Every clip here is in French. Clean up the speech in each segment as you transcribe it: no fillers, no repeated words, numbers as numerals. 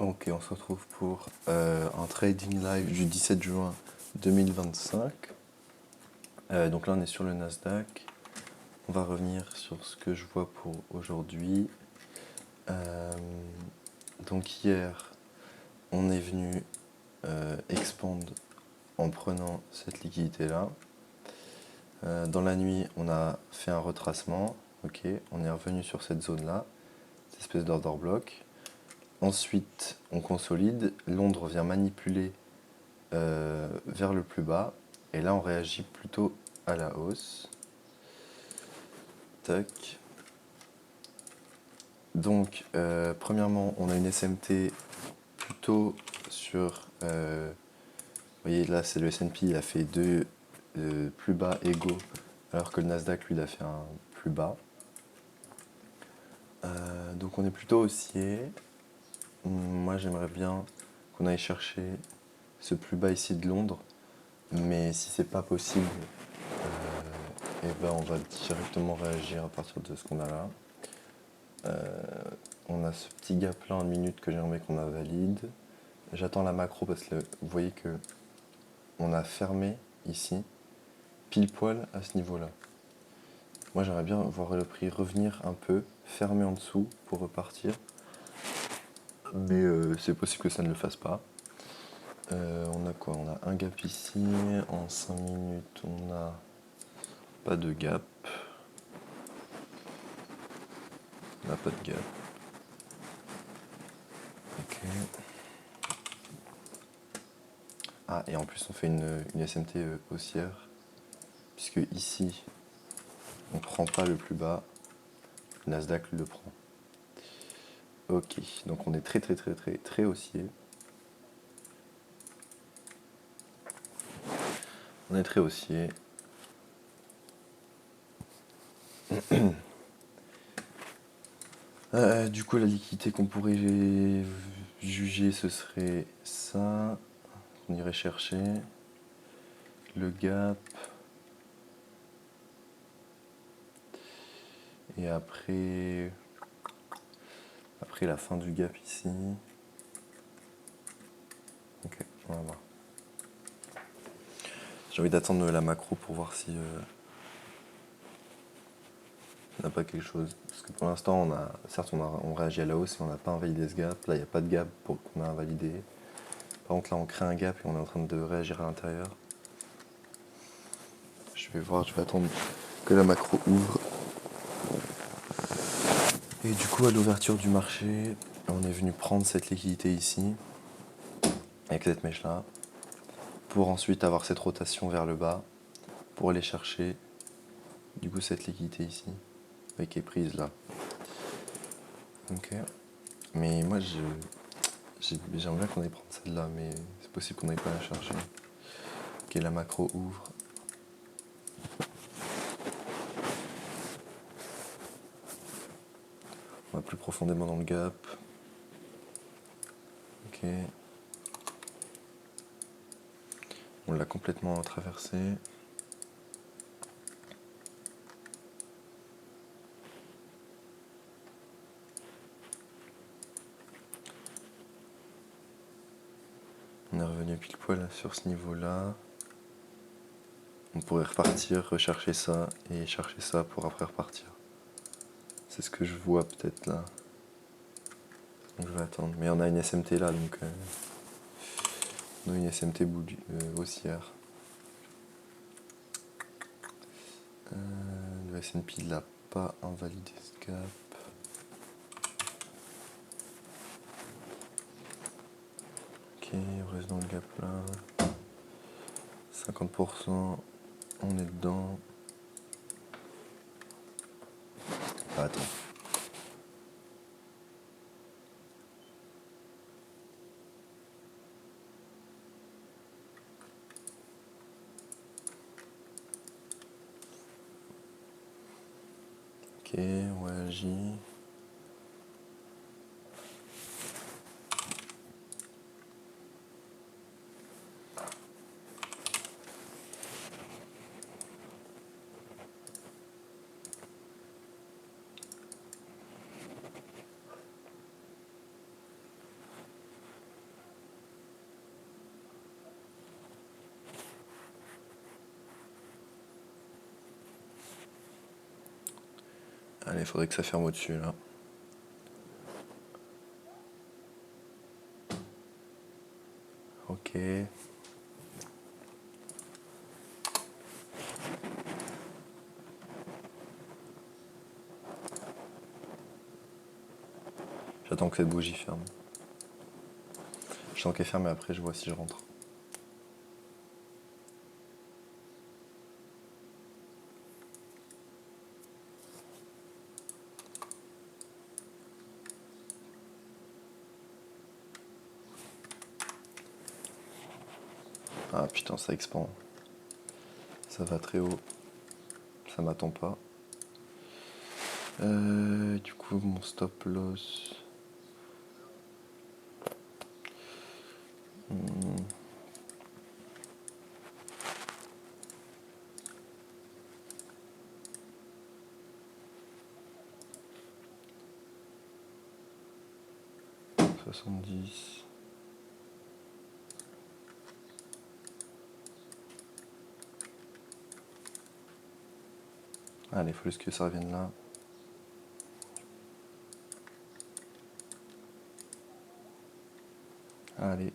Ok, on se retrouve pour un trading live du 17 juin 2025. Donc là, on est sur le Nasdaq. On va revenir sur ce que je vois pour aujourd'hui. Donc hier, on est venu expand en prenant cette liquidité-là. Dans la nuit, on a fait un retracement. Ok, on est revenu sur cette zone-là, cette espèce d'order block. Ensuite, on consolide. Londres vient manipuler vers le plus bas. Et là, on réagit plutôt à la hausse. Tac. Donc, premièrement, on a une SMT plutôt sur... vous voyez, là, c'est le S&P, il a fait deux plus bas égaux, alors que le Nasdaq, lui, il a fait un plus bas. Donc, on est plutôt haussier. Moi, j'aimerais bien qu'on aille chercher ce plus bas ici de Londres. Mais si c'est pas possible, et ben on va directement réagir à partir de ce qu'on a là. On a ce petit gap là en minute que j'aimerais qu'on a valide. J'attends la macro parce que vous voyez que on a fermé ici, pile poil à ce niveau là. Moi j'aimerais bien voir le prix revenir un peu, fermer en dessous pour repartir. Mais c'est possible que ça ne le fasse pas. On a quoi? On a un gap ici. En 5 minutes, on a pas de gap. On n'a pas de gap. Ok. Ah, et en plus, on fait une SMT haussière. Puisque ici, on ne prend pas le plus bas. Le Nasdaq le prend. Ok, donc on est très haussier. On est très haussier. Du coup, la liquidité qu'on pourrait juger, ce serait ça. On irait chercher. Le gap. Et après la fin du gap ici. Ok, on va voir. J'ai envie d'attendre la macro pour voir si on n'a pas quelque chose. Parce que pour l'instant, certes, on réagit à la hausse, mais on n'a pas invalidé ce gap. Là, il n'y a pas de gap qu'on a invalidé. Par contre, là, on crée un gap et on est en train de réagir à l'intérieur. Je vais attendre que la macro ouvre. Et du coup, à l'ouverture du marché, on est venu prendre cette liquidité ici, avec cette mèche-là, pour ensuite avoir cette rotation vers le bas, pour aller chercher, du coup, cette liquidité ici, qui est prise là. Ok. Mais moi, j'aimerais bien qu'on aille prendre celle-là, mais c'est possible qu'on n'aille pas la chercher. Ok, la macro ouvre. On va plus profondément dans le gap. Ok. On l'a complètement traversé. On est revenu pile poil sur ce niveau-là. On pourrait repartir, rechercher ça et chercher ça pour après repartir. C'est ce que je vois peut-être là. Donc je vais attendre. Mais on a une SMT là, donc on a une SMT haussière. Le S&P l'a pas invalidé ce gap. Ok, on reste dans le gap là. 50%, on est dedans. Ah, attends. Ok, on réagit. Allez, il faudrait que ça ferme au-dessus là. Ok. J'attends que cette bougie ferme. J'attends qu'elle ferme et après je vois si je rentre. Ah putain, ça expand. Ça va très haut. Ça m'attend pas. Du coup, mon stop loss. 70. Allez, il faut juste que ça revienne là. Allez.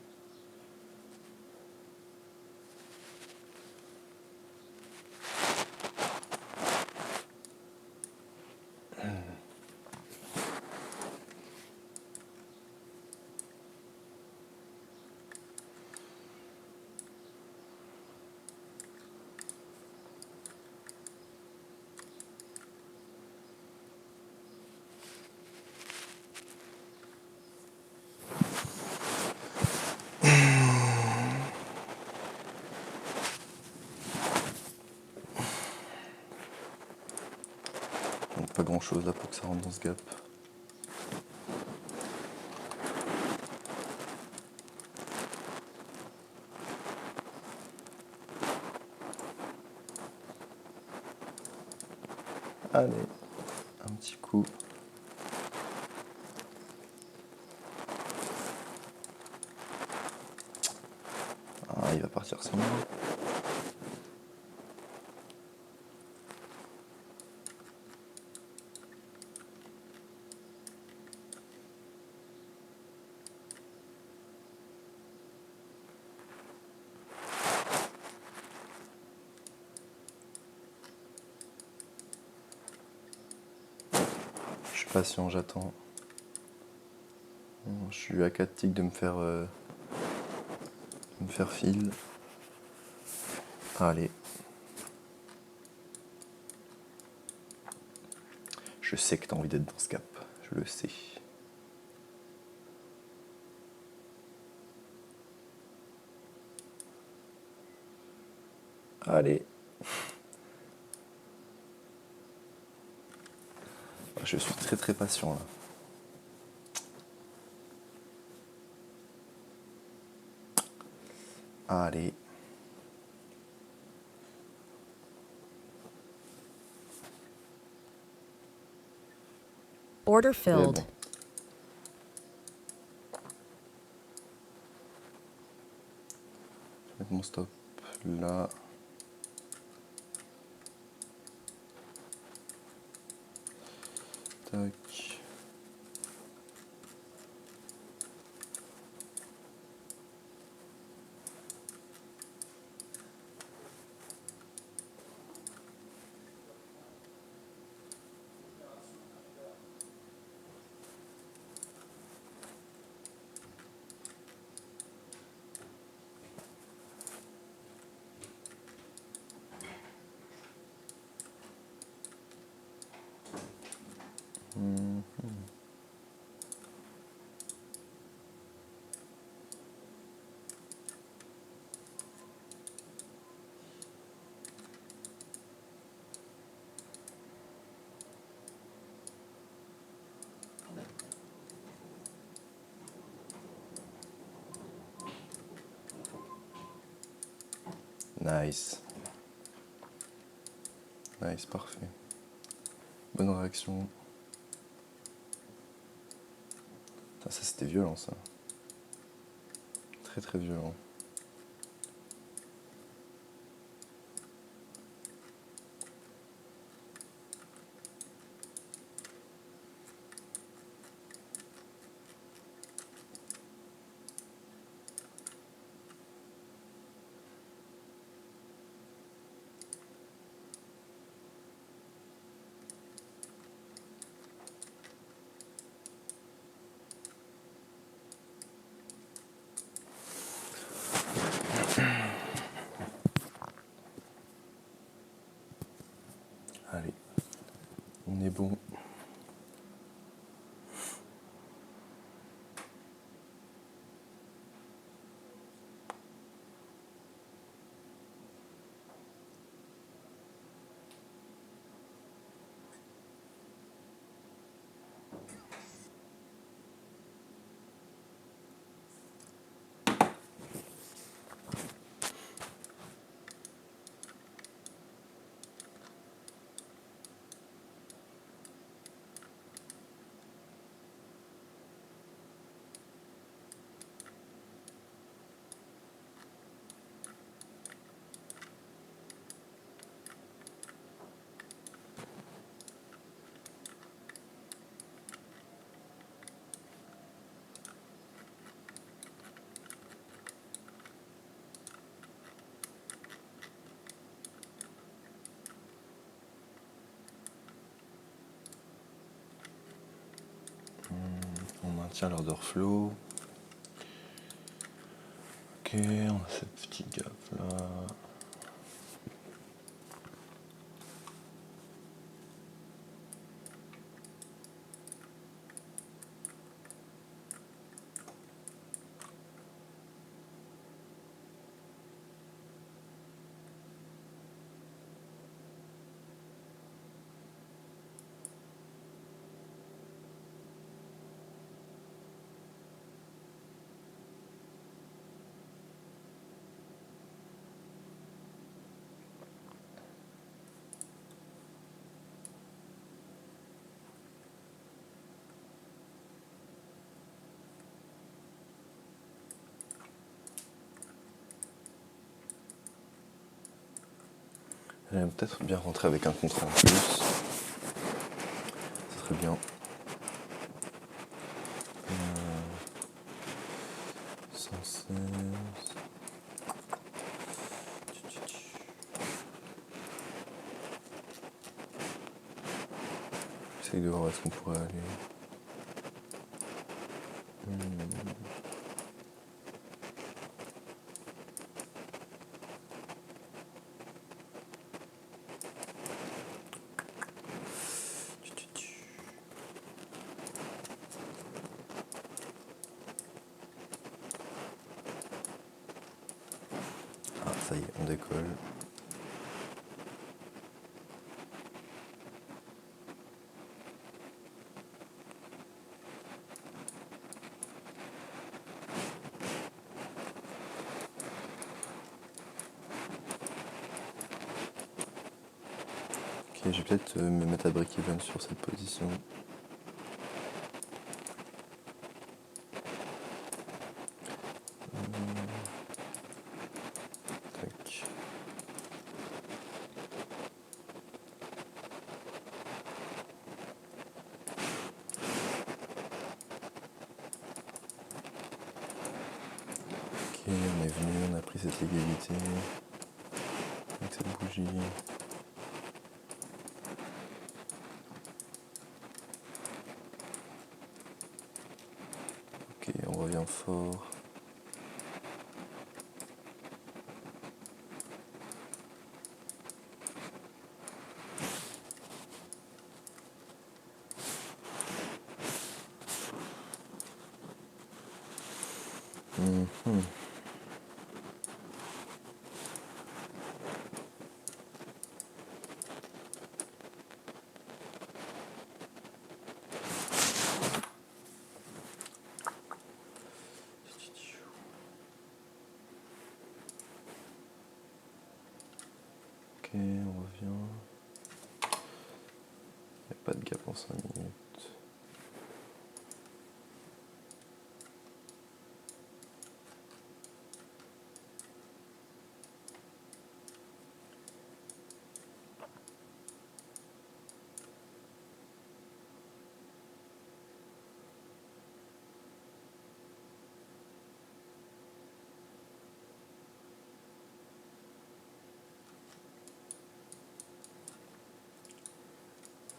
Donc pas grand chose là pour que ça rentre dans ce gap. Allez, un petit coup. Ah, il va partir sans moi. Je suis patient, j'attends. Je suis à 4 ticks de me faire fil. Allez. Je sais que t'as envie d'être dans ce gap. Je le sais. Allez. Je suis très très patient là. Allez. Order C'est filled. bon. Je vais mettre mon stop là. Tac. Nice. Nice, parfait. Bonne réaction. Ça c'était violent ça. Très très violent. maintient l'order flow. Ok, on a cette petite gap là. J'aimerais peut-être bien rentrer avec un contrat en plus. Ce serait bien. 116. J'essaye de voir où est-ce qu'on pourrait aller. Ah, ça y est, on décolle. Ok, je vais peut-être me mettre à break-even sur cette position. Tac. Ok, on est venu, on a pris cette légalité avec cette bougie. Ok, on revient fort. Ok, on revient. Il n'y a pas de gap en 5 minutes.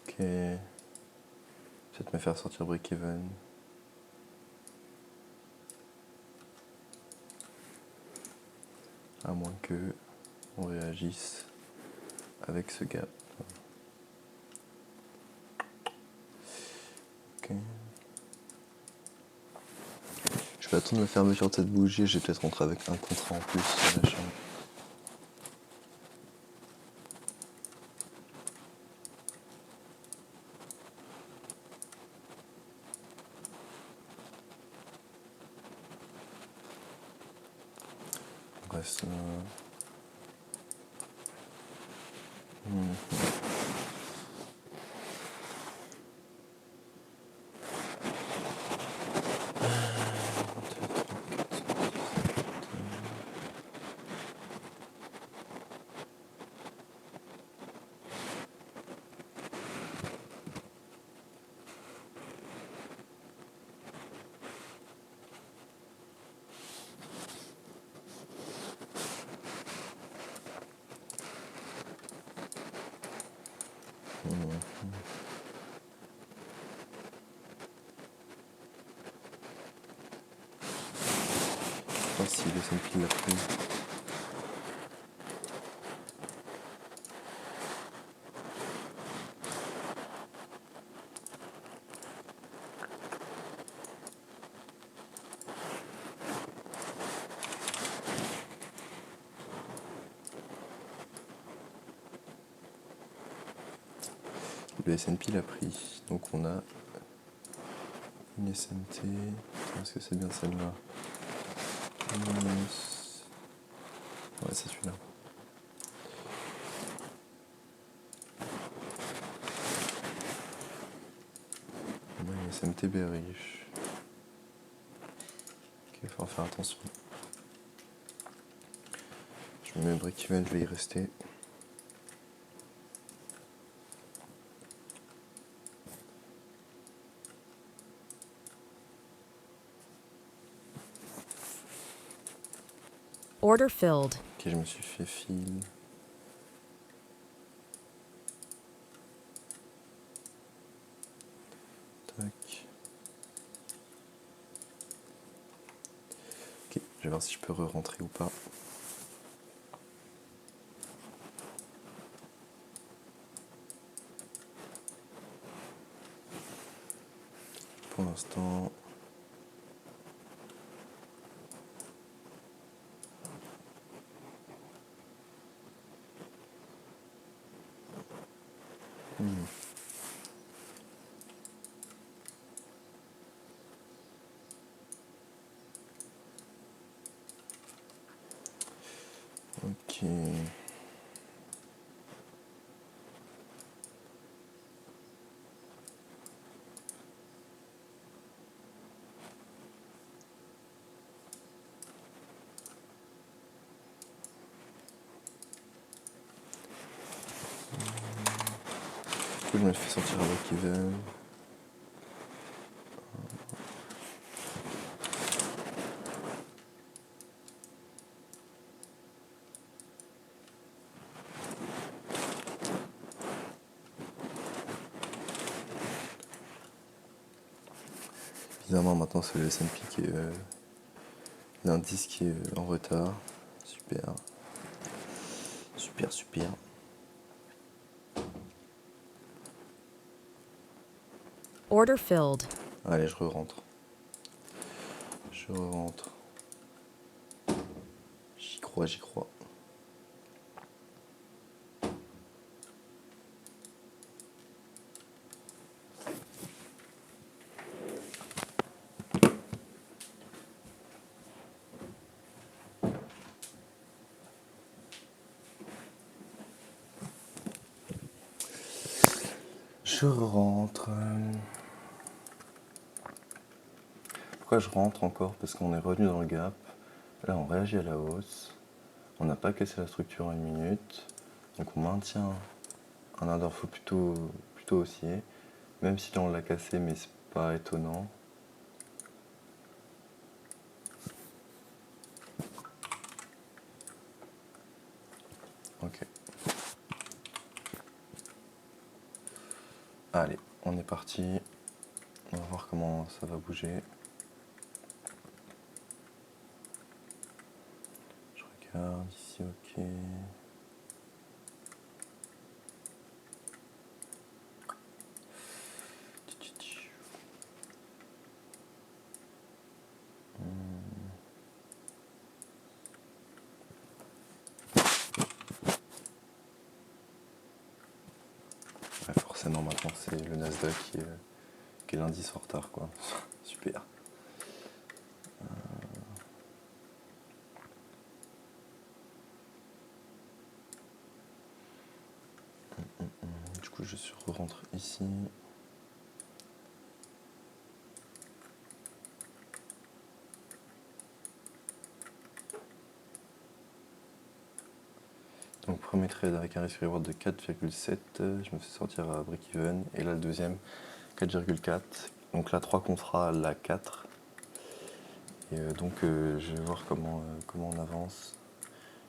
Ok. Peut-être me faire sortir break-even. À moins que on réagisse avec ce gap. Ok. Je vais attendre la fermeture de cette bougie, je vais peut-être rentrer avec un contrat en plus sur la chaîne. On reste là. voir si le S&P l'a pris. Le S&P l'a pris. Donc on a une SMT. Est-ce que c'est bien celle-là? Ouais, c'est celui-là. On a une SMT bearish. Ok, il faut faire attention. Je me mets break-even, je vais y rester. Order filled. Ok, je me suis fait fill. Tac. Ok, je vais voir si je peux re-rentrer ou pas. Pour l'instant. Ok. Du coup, je me fais sortir avec break-even. Bizarrement, maintenant, c'est le S&P qui est l'indice qui est en retard. Super. Super, super. Order filled. Allez, je re-rentre. Je re-rentre. J'y crois, j'y crois. Je rentre. Pourquoi je rentre encore? Parce qu'on est revenu dans le gap. Là, on réagit à la hausse. On n'a pas cassé la structure en 1 minute. Donc on maintient un order flow plutôt haussier. Même si là on l'a cassé, mais c'est pas étonnant. Ok. Allez, on est parti. On va voir comment ça va bouger. Je regarde ici, ok. Ouais, forcément, maintenant c'est le Nasdaq qui est l'indice en retard, quoi. Super. Du coup, je rentre ici. Donc premier trade avec un risk reward de 4,7, je me fais sortir à break-even. Et là le deuxième, 4,4. Donc là 3 contrats, là 4. Et donc je vais voir comment on avance.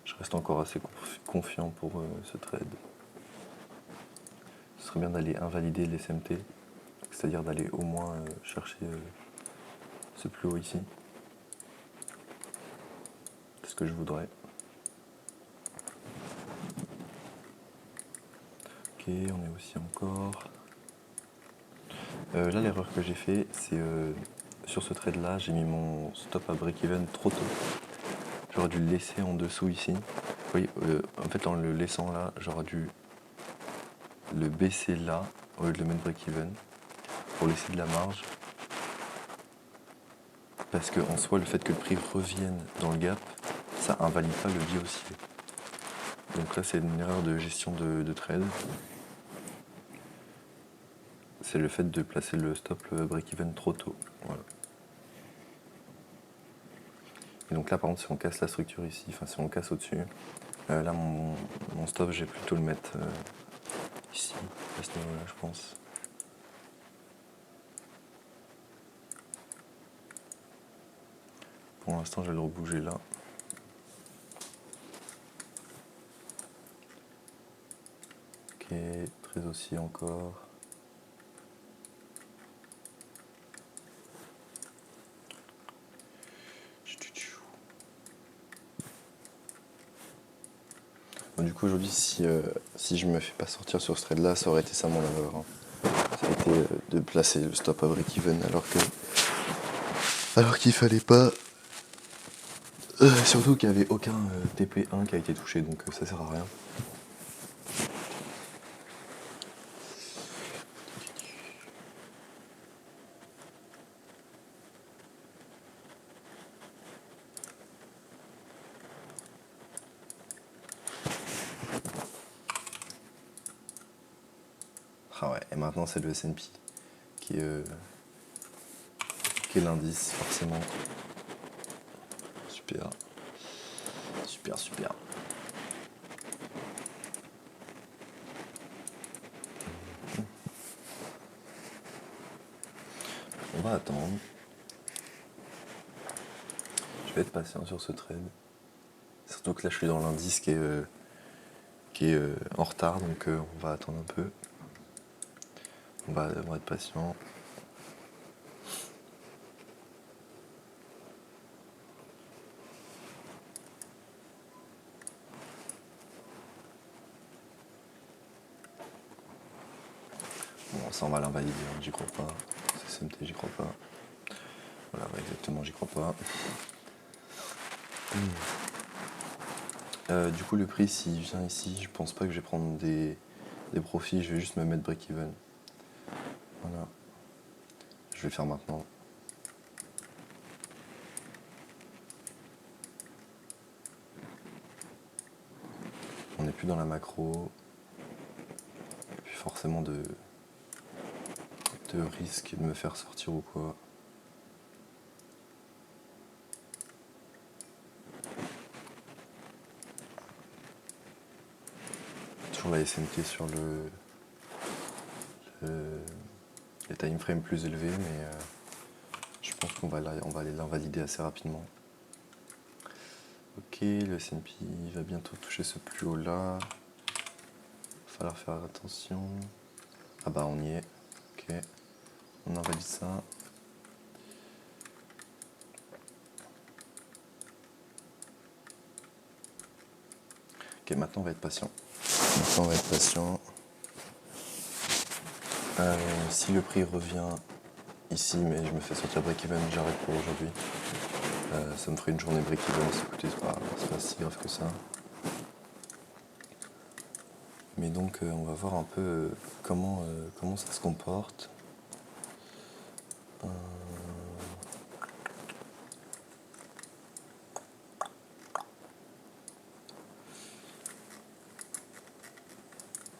Je reste encore assez confiant pour ce trade. Ce serait bien d'aller invalider les SMT, c'est-à-dire d'aller au moins chercher ce plus haut ici. que je voudrais. Ok, on est aussi encore. Là, l'erreur que j'ai fait, c'est sur ce trade là, j'ai mis mon stop à break-even trop tôt. J'aurais dû le laisser en dessous ici. Oui, en fait, en le laissant là, j'aurais dû le baisser là au lieu de le mettre break-even pour laisser de la marge. Parce que en soi, le fait que le prix revienne dans le gap, ça invalide pas le biais haussier. Donc là, c'est une erreur de gestion de trade. C'est le fait de placer le stop, le break-even trop tôt. Voilà. Et donc là, par contre, si on casse la structure ici, enfin si on casse au-dessus, là, mon stop, j'ai plutôt le mettre ici, à ce niveau-là, je pense. Pour l'instant, je vais le rebouger là. Ok, très aussi encore. Bon, du coup, aujourd'hui, si je me fais pas sortir sur ce trade là, ça aurait été ça mon erreur. Hein. Ça a été de placer le stop à break-even alors qu'il fallait pas. Surtout qu'il n'y avait aucun TP1 qui a été touché, donc ça sert à rien. Ah ouais, et maintenant c'est le S&P qui est l'indice, forcément. Super. Super, super. On va attendre. Je vais être patient sur ce trade. Surtout que là je suis dans l'indice qui est en retard, donc on va attendre un peu. On va être patient. Bon, ça on va l'invalider, hein, j'y crois pas. CSMT, j'y crois pas. Voilà, ouais, exactement, j'y crois pas. Du coup, le prix, s'il vient ici, je pense pas que je vais prendre des profits, je vais juste me mettre break-even. Voilà. Je vais le faire maintenant. On n'est plus dans la macro. Puis forcément de risque de me faire sortir ou quoi. Toujours la SMT sur les time frames plus élevés, mais je pense qu'on va aller l'invalider assez rapidement. Ok, le S&P va bientôt toucher ce plus haut là. Il va falloir faire attention. Ah bah on y est. Ok, on invalide ça. Ok, maintenant on va être patient. Si le prix revient ici, mais je me fais sortir break-even, j'arrête pour aujourd'hui. Ça me ferait une journée break-even. Écoutez, c'est pas si grave que ça. Mais donc on va voir un peu comment ça se comporte.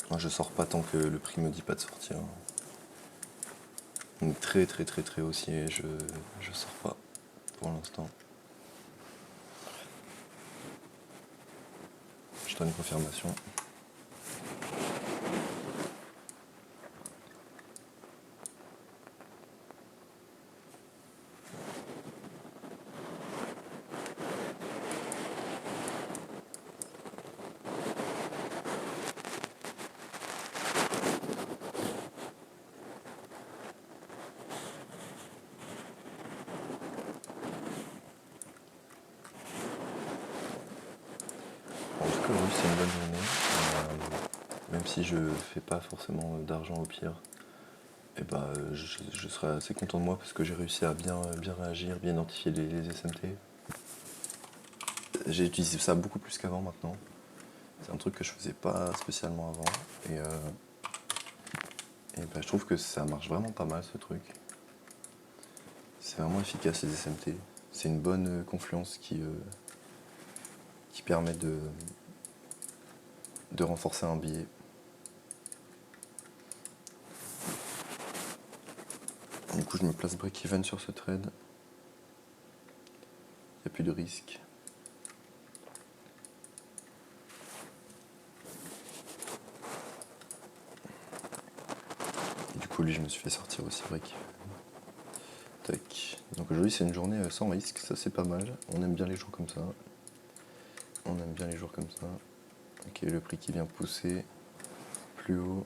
Moi, je sors pas tant que le prix me dit pas de sortir. On est très très très très haussier, je sors pas pour l'instant. Je donne une confirmation. qu'aujourd'hui c'est une bonne journée. Même si je fais pas forcément d'argent au pire, et bah, je serais assez content de moi parce que j'ai réussi à bien réagir, bien identifier les SMT. J'ai utilisé ça beaucoup plus qu'avant maintenant. C'est un truc que je faisais pas spécialement avant. Et, bah, je trouve que ça marche vraiment pas mal ce truc. C'est vraiment efficace les SMT. C'est une bonne confluence qui permet de renforcer un billet. Du coup, je me place break-even sur ce trade. Il n'y a plus de risque. Et du coup, lui, je me suis fait sortir aussi break. Tac. Donc aujourd'hui, c'est une journée sans risque. Ça, c'est pas mal. On aime bien les jours comme ça. On aime bien les jours comme ça. Ok, le prix qui vient pousser plus haut.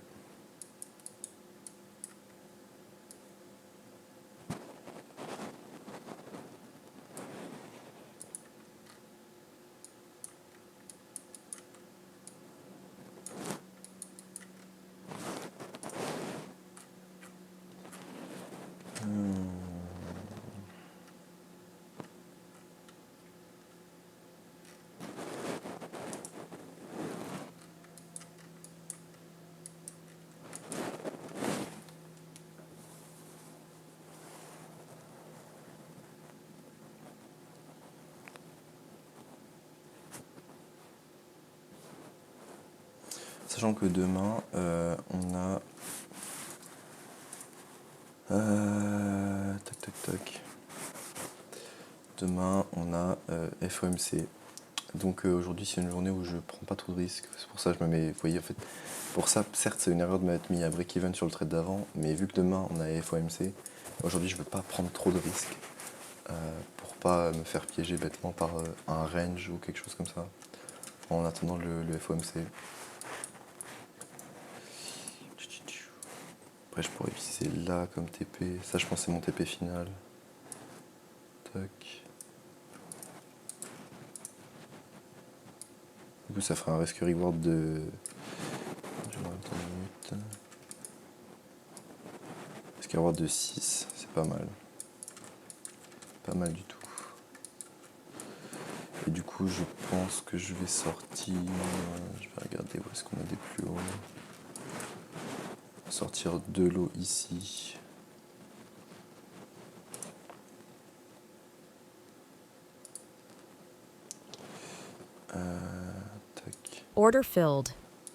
Sachant que demain, on a... tac, tac, tac. Demain, on a FOMC. Donc aujourd'hui, c'est une journée où je prends pas trop de risques. C'est pour ça que je me mets... Vous voyez, en fait, pour ça, certes, c'est une erreur de m'être mis à break-even sur le trade d'avant, mais vu que demain, on a FOMC, aujourd'hui, je veux pas prendre trop de risques pour pas me faire piéger bêtement par un range ou quelque chose comme ça, en attendant le FOMC. Après, je pourrais utiliser là comme TP. Ça, je pense, c'est mon TP final. Tac. Du coup, ça fera un risque reward de. Je vais attendre une minute. Risque reward de 6, c'est pas mal. Pas mal du tout. Et du coup, je pense que je vais sortir. Je vais regarder où est-ce qu'on a des plus hauts. Sortir de l'eau ici. Tac. Order filled.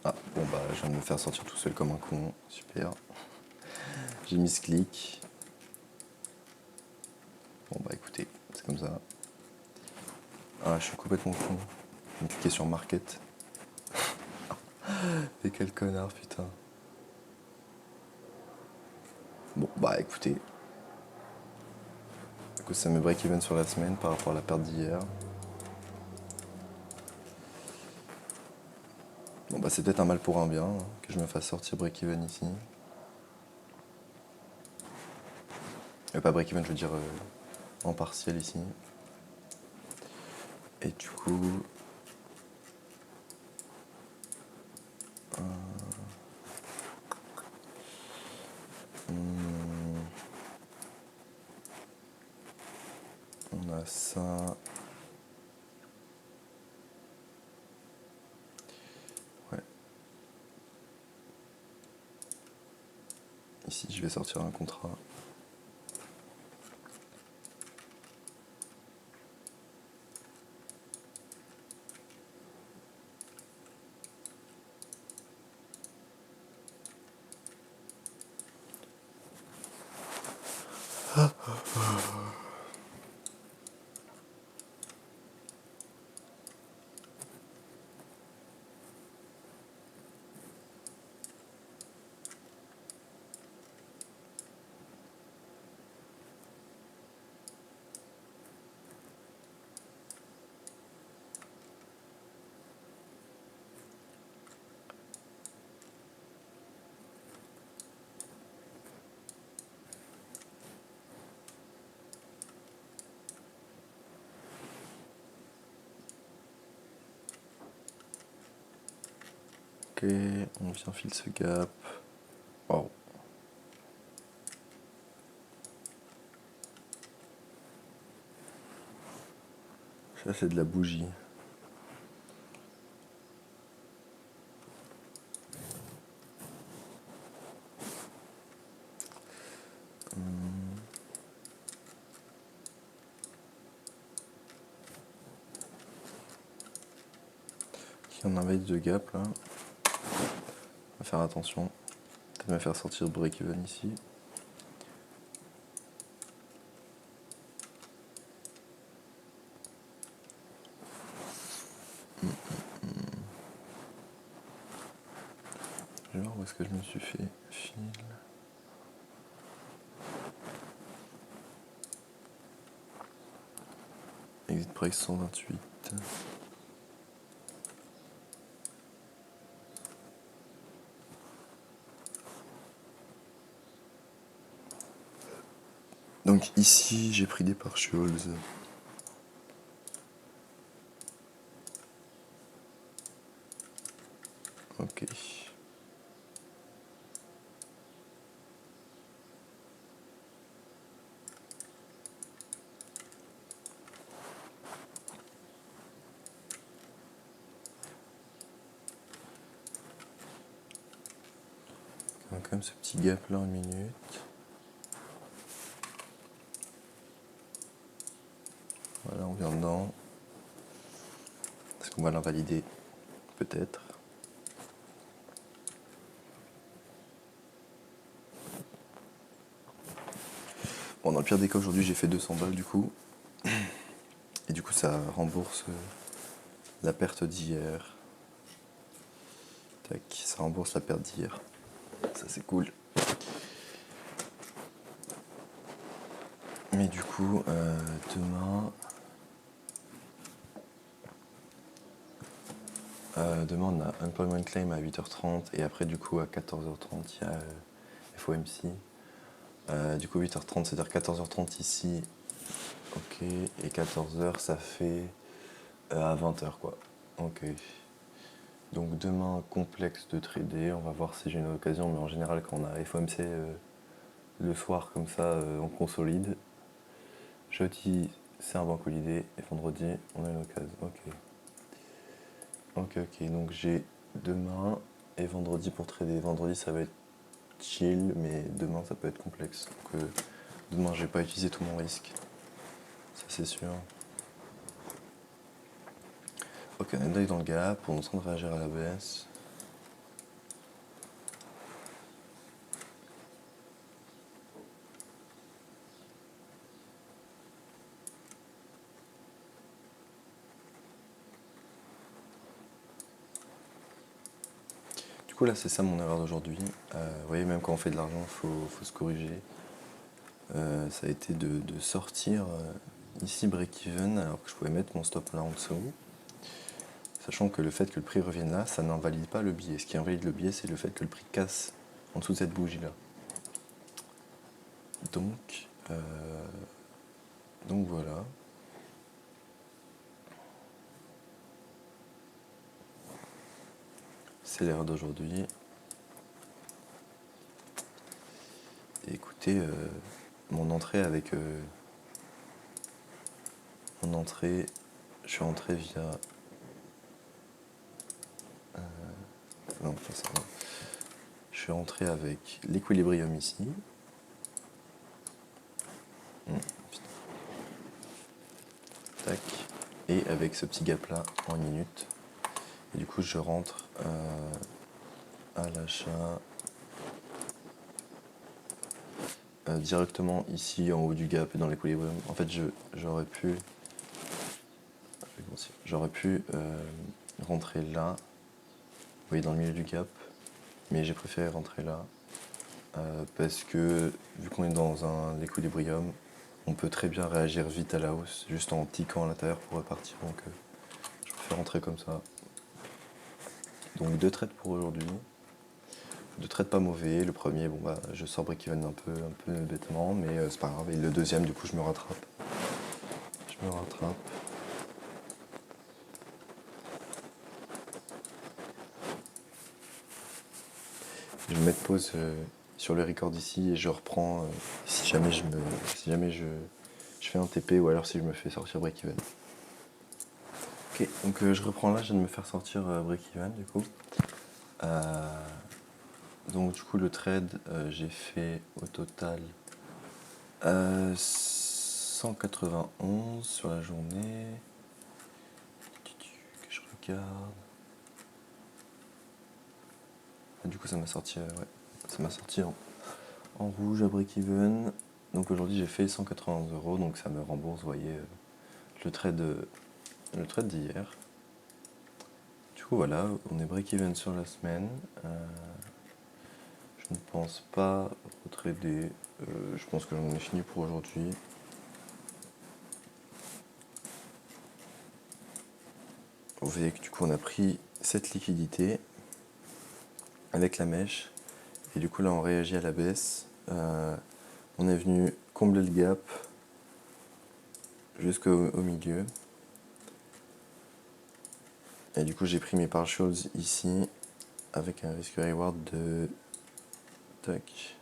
Ah, bon bah, je viens de me faire sortir tout seul comme un con. Super. J'ai mis ce clic. Bon bah écoutez, c'est comme ça. Ah, je suis complètement con. J'ai cliqué sur market. Et quel connard, putain. Bon bah écoutez. Du coup, ça me break even sur la semaine par rapport à la perte d'hier. Bon bah c'est peut-être un mal pour un bien hein, que je me fasse sortir break even ici. Pas break even, je veux dire en partiel ici. Et du coup. On a ça. Ouais. Ici, je vais sortir un contrat. Ok, on vient file ce gap. Wow. Ça c'est de la bougie. On a un base de gap là. On va faire attention. Peut-être me faire sortir break-even ici. Je vais voir où est-ce que je me suis fait fil. Exit price 128. Donc ici j'ai pris des partials. Ok. On a quand même ce petit gap là en minute. Voilà, on vient dedans. Est-ce qu'on va l'invalider? Peut-être. Bon, dans le pire des cas, aujourd'hui, j'ai fait 200 balles du coup. Et du coup, ça rembourse la perte d'hier. Tac, ça rembourse la perte d'hier. Ça, c'est cool. Mais du coup, demain, on a Unemployment Claim à 8h30 et après, du coup, à 14h30, il y a FOMC. Du coup, 8h30, c'est-à-dire 14h30 ici. Ok, et 14h, ça fait à 20h, quoi. Ok. Donc demain, complexe de trader. On va voir si j'ai une occasion, mais en général, quand on a FOMC le soir comme ça, on consolide. Jeudi, c'est un banco l'idée. Et vendredi, on a une occasion. Ok. Ok, donc j'ai demain et vendredi pour trader. Vendredi, ça va être chill, mais demain, ça peut être complexe. Donc demain, je vais pas utiliser tout mon risque. Ça, c'est sûr. Ok, on est dans le gap. On est en train de réagir à la baisse. Du coup, là, c'est ça mon erreur d'aujourd'hui. Vous voyez, même quand on fait de l'argent, faut se corriger. Ça a été de sortir ici break-even alors que je pouvais mettre mon stop là en dessous. Sachant que le fait que le prix revienne là, ça n'invalide pas le biais. Ce qui invalide le biais, c'est le fait que le prix casse en dessous de cette bougie là. Donc voilà. C'est l'erreur d'aujourd'hui. Et écoutez, mon entrée avec... je suis entré via... non, pas ça. Non. Je suis entré avec l'équilibrium ici. Tac. Et avec ce petit gap là en minute. Et du coup, je rentre à l'achat directement ici en haut du gap et dans l'équilibrium. En fait, j'aurais pu rentrer là, vous voyez, dans le milieu du gap, mais j'ai préféré rentrer là parce que vu qu'on est dans un équilibrium, on peut très bien réagir vite à la hausse juste en tiquant à l'intérieur pour repartir. Donc je préfère rentrer comme ça. Donc 2 trades pour aujourd'hui. 2 trades pas mauvais. Le premier, bon bah je sors break-even un peu bêtement, mais c'est pas grave. Et le deuxième, du coup, je me rattrape. Je vais mettre pause sur le record ici et je reprends si jamais je fais un TP ou alors si je me fais sortir break-even. Ok, donc je reprends là, je viens de me faire sortir break-even du coup. Donc du coup le trade, j'ai fait au total 191 sur la journée. Que je regarde. Du coup ça m'a sorti, ça m'a sorti en rouge à break-even. Donc aujourd'hui j'ai fait 191 €, donc ça me rembourse, vous voyez, le trade d'hier. Du coup voilà, on est break-even sur la semaine. Je ne pense pas retrader. Je pense que j'en ai fini pour aujourd'hui. Vous voyez que du coup on a pris cette liquidité avec la mèche. Et du coup là on réagit à la baisse. On est venu combler le gap jusqu'au milieu. Et du coup j'ai pris mes partials ici avec un risk reward de tac.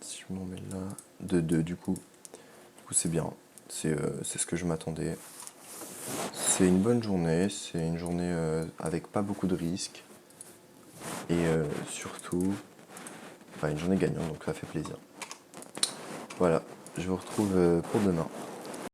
Si je m'en mets là, de 2 du coup c'est bien, c'est ce que je m'attendais. C'est une bonne journée, c'est une journée avec pas beaucoup de risques et surtout une journée gagnante, donc ça fait plaisir. Voilà, je vous retrouve pour demain.